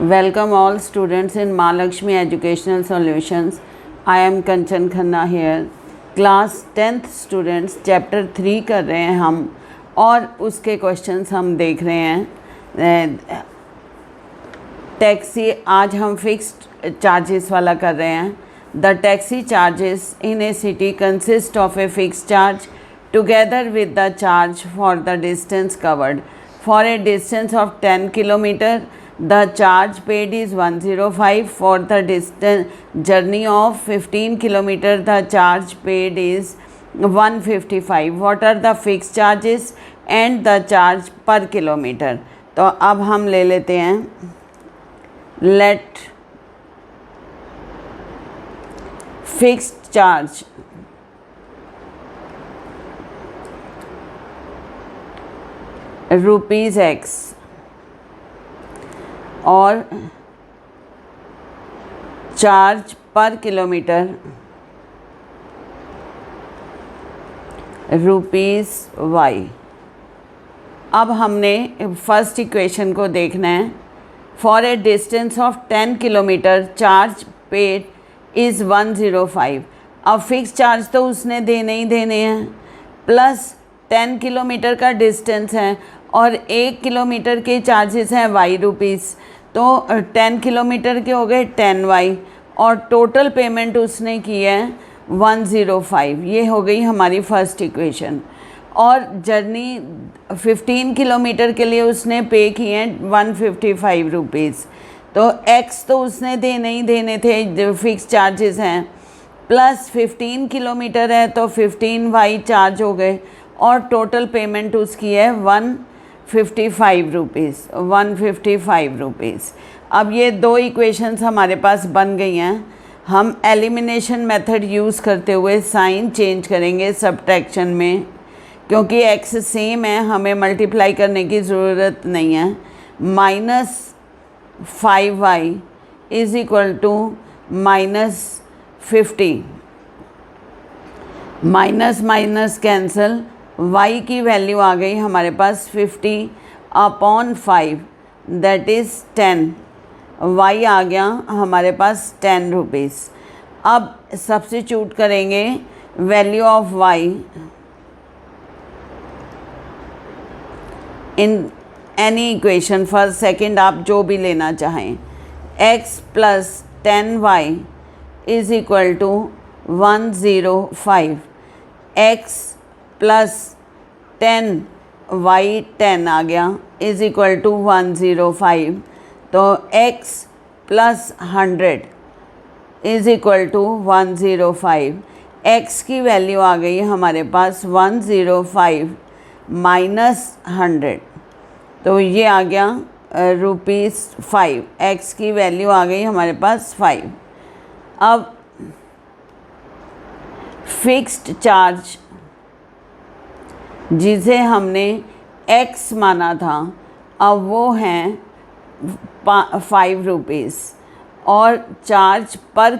Welcome all students in Mahalakshmi Educational Solutions. I am Kanchan Khanna here. Class 10th students chapter 3 कर रहे हैं हम और उसके क्वेश्चंस हम देख रहे हैं। टैक्सी आज हम फिक्स्ड चार्जेस वाला कर रहे हैं। The taxi charges in A city consist of a fixed charge together with the charge for the distance covered. For a distance of 10 kilometre the charge paid is 105. For the distance journey of 15 kilometer the charge paid is 155. What are the fixed charges and the charge per kilometer? तो अब हम ले लेते हैं let fixed charge rupees X और charge पर kilometre rupees Y. अब हमने फर्स्ट इक्वेशन को देखना है. For a distance of 10 kilometre charge paid is 105. अब फिक्स चार्ज तो उसने देने ही देने हैं, प्लस 10 किलोमीटर का डिस्टेंस है और 1 किलोमीटर के चार्जेस हैं वाई रुपीज़. तो 10 किलोमीटर के हो गए 10 वाई और टोटल पेमेंट उसने की है 105. ये हो गई हमारी फर्स्ट इक्वेशन. और जर्नी 15 किलोमीटर के लिए उसने पे किए हैं 155 रुपीज़. तो एक्स तो उसने देने ही देने थे, फिक्स चार्जेस हैं, प्लस 15 किलोमीटर है तो 15 वाई चार्ज हो गए और टोटल पेमेंट उसकी है 155 रुपीज़. अब ये दो इक्वेशंस हमारे पास बन गई हैं. हम एलिमिनेशन मेथड यूज़ करते हुए साइन चेंज करेंगे सब्ट्रैक्शन में, क्योंकि एक्स सेम है, हमें मल्टीप्लाई करने की ज़रूरत नहीं है. -5y is equal to -50. Minus minus cancel, y की वैल्यू आ गई हमारे पास 50/5 दैट इज़ 10. y आ गया हमारे पास 10 रुपीज़. अब सब्स्टिट्यूट करेंगे value of y in any equation, first second आप जो भी लेना चाहें. x + 10y is equal to 105. x + 10y 10 आ गया इज़ इक्वल टू 105. तो x + 100 is equal to 105. x की वैल्यू आ गई हमारे पास 105 - 100, तो ये आ गया ₹5. x की वैल्यू आ गई हमारे पास 5. अब फिक्स्ड चार्ज जिसे हमने x माना था, अब वो हैं 5 रुपीज़. और चार्ज पर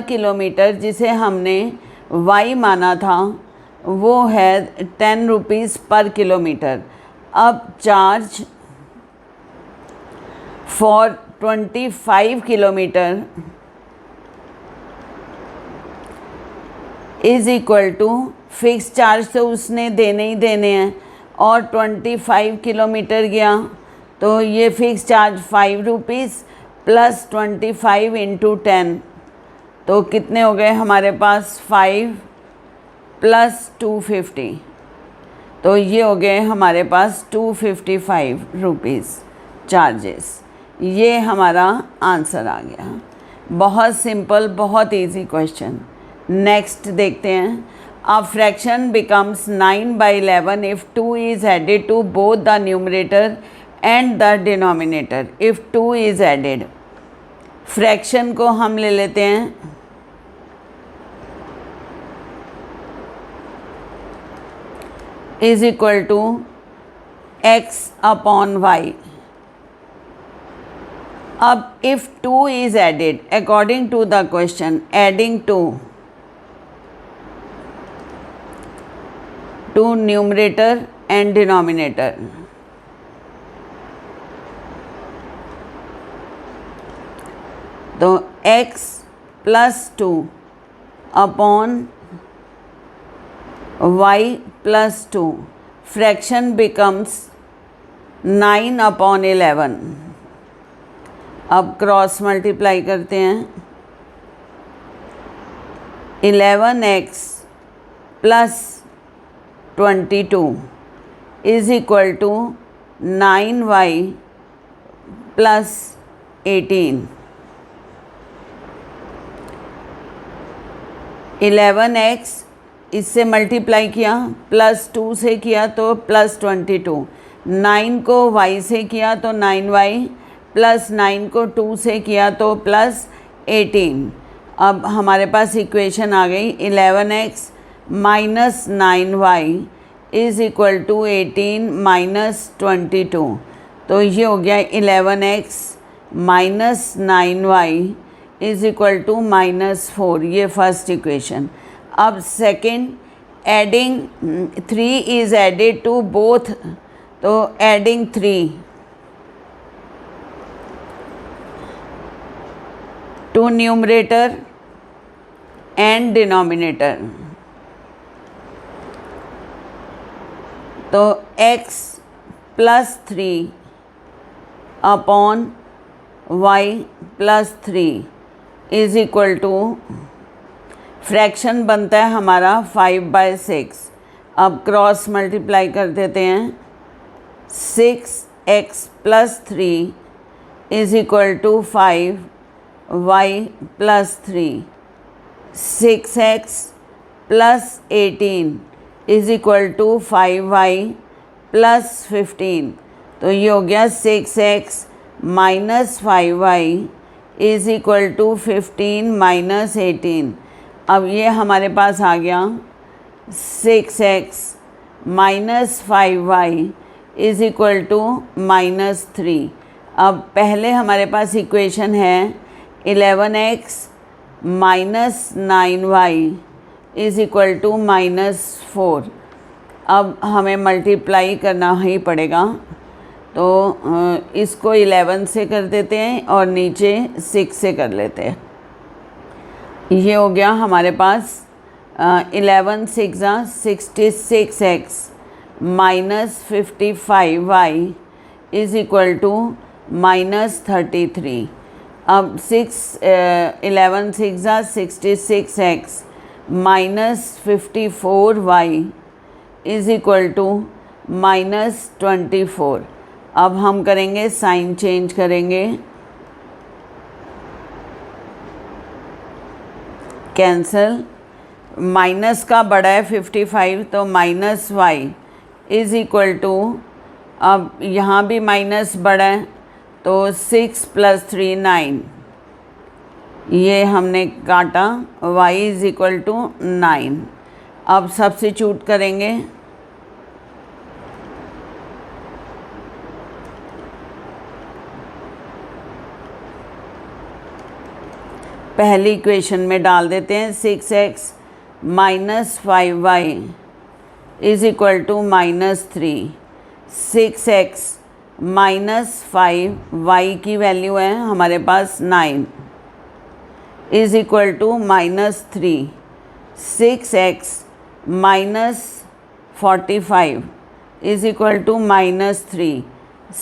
किलोमीटर जिसे हमने y माना था, वो है 10 रुपीज़ पर किलोमीटर. अब charge for 25 kilometre is equal to, fix charge तो उसने देने ही देने हैं और 25 किलोमीटर गया तो ये फिक्स चार्ज 5 रुपीज़ प्लस 25 × 10, तो कितने हो गए हमारे पास 5 + 250. तो ये हो गए हमारे पास 255 रुपीज़ चार्जेस. ये हमारा आंसर आ गया. बहुत सिंपल, बहुत इजी क्वेश्चन. नेक्स्ट देखते हैं. A fraction becomes 9/11 if 2 is added to both the numerator and the denominator. If 2 is added, fraction को हम ले लेते हैं इज़ इक्वल टू x/y. अब if 2 is added, according to the question, adding 2 to numerator and denominator. तो x plus 2 upon y plus 2 fraction becomes 9 upon 11। अब cross multiply करते हैं। 11x plus 22 is equal to 9y plus 18। 11x इससे multiply किया, plus 2 से किया तो plus 22, 9 को y से किया तो 9y, प्लस 9 को 2 से किया तो प्लस 18। अब हमारे पास इक्वेशन आ गई 11x minus 9y is equal to 18 minus 22। तो ये हो गया 11x minus 9y is equal to -4, ये फर्स्ट इक्वेशन। अब second, adding 3 is added to both, तो adding 3 to numerator and denominator, तो x plus 3 upon y plus 3 is equal to, fraction बनता है हमारा 5/6। अब क्रॉस मल्टीप्लाई कर देते हैं। 6x plus 3 is equal to 5y plus 3। 6x plus 18 is equal to 5y plus 15। तो ये हो गया 6x minus 5y is equal to 15 minus 18। अब ये हमारे पास आ गया 6x minus 5y is equal to -3। अब पहले हमारे पास इक्वेशन है 11x minus 9y is equal to -4। अब हमें मल्टीप्लाई करना ही पड़ेगा, तो इसको 11 से कर देते हैं और नीचे 6 से कर लेते हैं। ये हो गया हमारे पास 11 6 66x minus 55y is equal to -33। अब 11 6 66x minus 54y is equal to -24। अब हम करेंगे साइन चेंज करेंगे, कैंसल। माइनस का बड़ा है 55, तो minus y is equal to, अब यहाँ भी माइनस बड़ा है तो 6 प्लस 3 9, ये हमने काटा, y इज़ इक्वल टू 9। अब सब्स्टिट्यूट करेंगे, पहली इक्वेशन में डाल देते हैं 6x minus 5y is equal to -3। 6x minus 5y की वैल्यू है हमारे पास 9 is equal to -3। 6x minus 45 is equal to -3।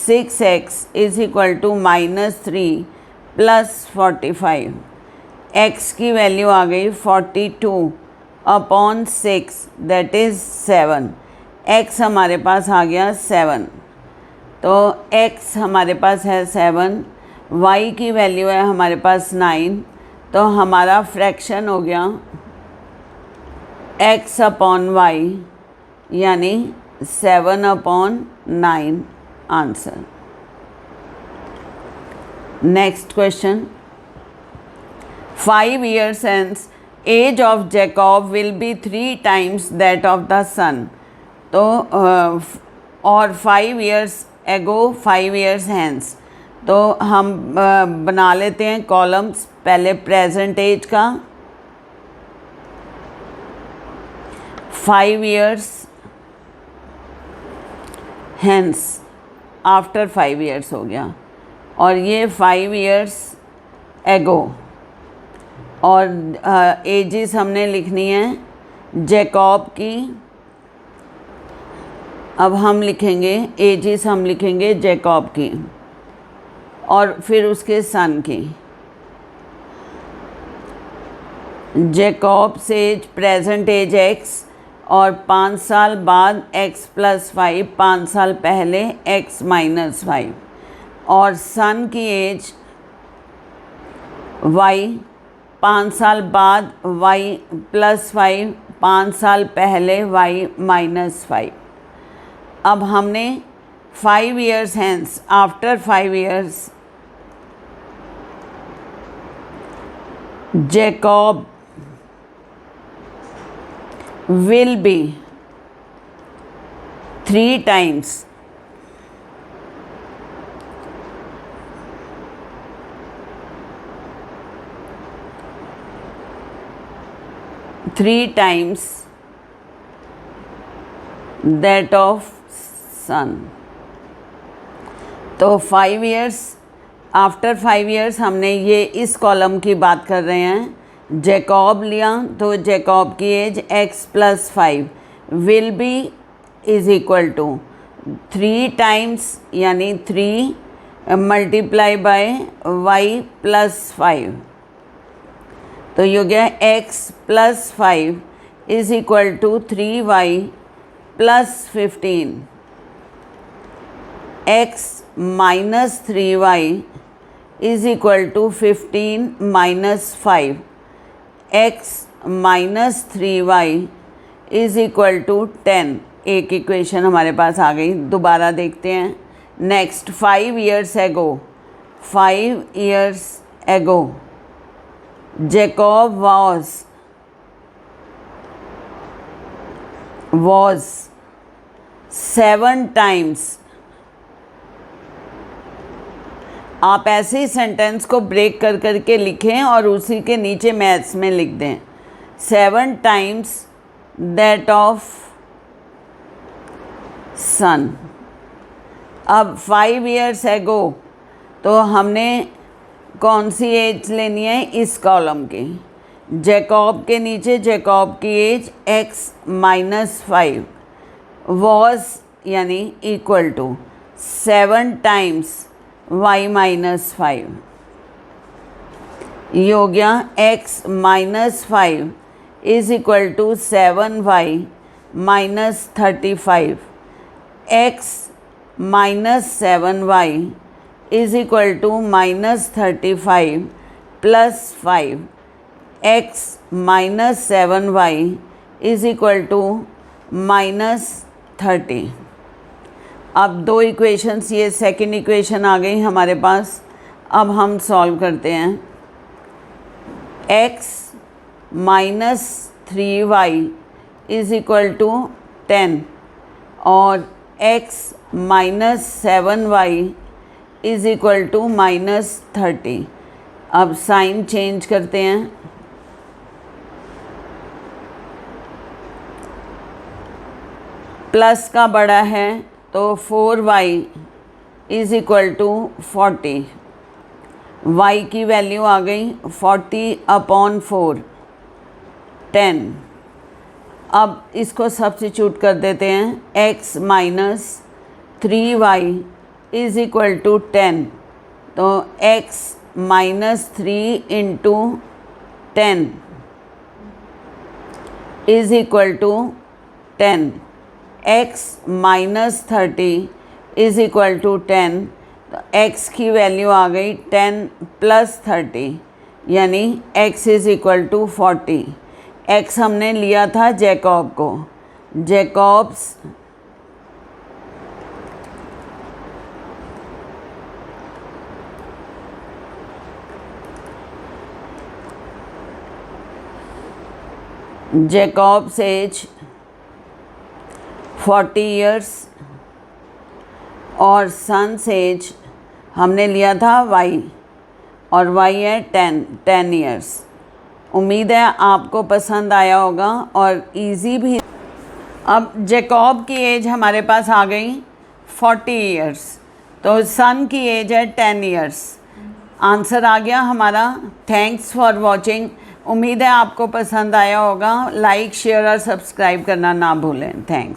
6x is equal to -3 plus 45। x की वैल्यू आ गई 42 अपॉन 6, दैट इज़ 7। x हमारे पास आ गया 7, तो x हमारे पास है 7, y की वैल्यू है हमारे पास 9, तो हमारा फ्रैक्शन हो गया x अपॉन y यानी 7 upon 9 answer. Next question, 5 years hence age of Jacob will be 3 times that of the sun। तो और 5 years ago 5 years hence, तो हम बना लेते हैं कॉलम्स। पहले प्रेजेंट एज का 5 years hence, आफ्टर 5 years हो गया, और ये 5 years एगो। और एजिस हमने लिखनी है जैकब की। अब हम लिखेंगे एजिस, हम लिखेंगे जैकब की और फिर उसके सन की। Jacob's age, present age x और 5 साल बाद x + 5, 5 साल पहले x - 5। और सन की एज y, 5 साल बाद y + 5, 5 साल पहले y - 5। अब हमने 5 years hence, after 5 years Jacob will be 3 times that of son। तो 5 years, आफ्टर 5 years हमने ये इस कॉलम की बात कर रहे हैं। जैकब लिया तो जैकब की age x + 5 will be is equal to 3 times, यानी 3 × y + 5। तो ये हो गया x + 5 is equal to 3y + 15। x - 3y is equal to 15 - 5। x - 3y is equal to 10। एक इक्वेशन हमारे पास आ गई। दोबारा देखते हैं। Next, 5 years ago, 5 years ago Jacob was 7 times। आप ऐसे ही सेंटेंस को ब्रेक कर करके लिखें और उसी के नीचे मैथ्स में लिख दें 7 times that of son। अब 5 years ago तो हमने कौन सी एज लेनी है इस कॉलम की। जैकब के नीचे जैकब की एज x - 5 वॉज, यानी इक्वल टू 7 times y - 5। ये हो गया x - 5 is equal to 7y - 35। x - 7y is equal to -35 + 5। x - 7y is equal to -30। अब 2 इक्वेशंस, ये सेकंड इक्वेशन आ गई हमारे पास। अब हम सॉल्व करते हैं। x - 3y is equal to 10 और x - 7y is equal to -30। अब साइन चेंज करते हैं। प्लस का बड़ा है तो 4y is equal to 40। y की वैल्यू आ गई 40/4, 10। अब इसको सब्स्टिट्यूट कर देते हैं। x - 3y is equal to 10। तो x - 3 × 10 is equal to 10। x - 30 is equal to 10। तो x की वैल्यू आ गई 10 + 30, यानी x is equal to 40। x हमने लिया था जैकब को। जैकब्स एज 40 years और सन्स एज हमने लिया था y, और y है 10 years। उम्मीद है आपको पसंद आया होगा और इजी भी। अब जैकब की एज हमारे पास आ गई 40 years, तो सन की एज है 10 years। आंसर आ गया हमारा। Thanks for watching. उम्मीद है आपको पसंद आया होगा। लाइक शेयर और सब्सक्राइब करना ना भूलें। थैंक्स।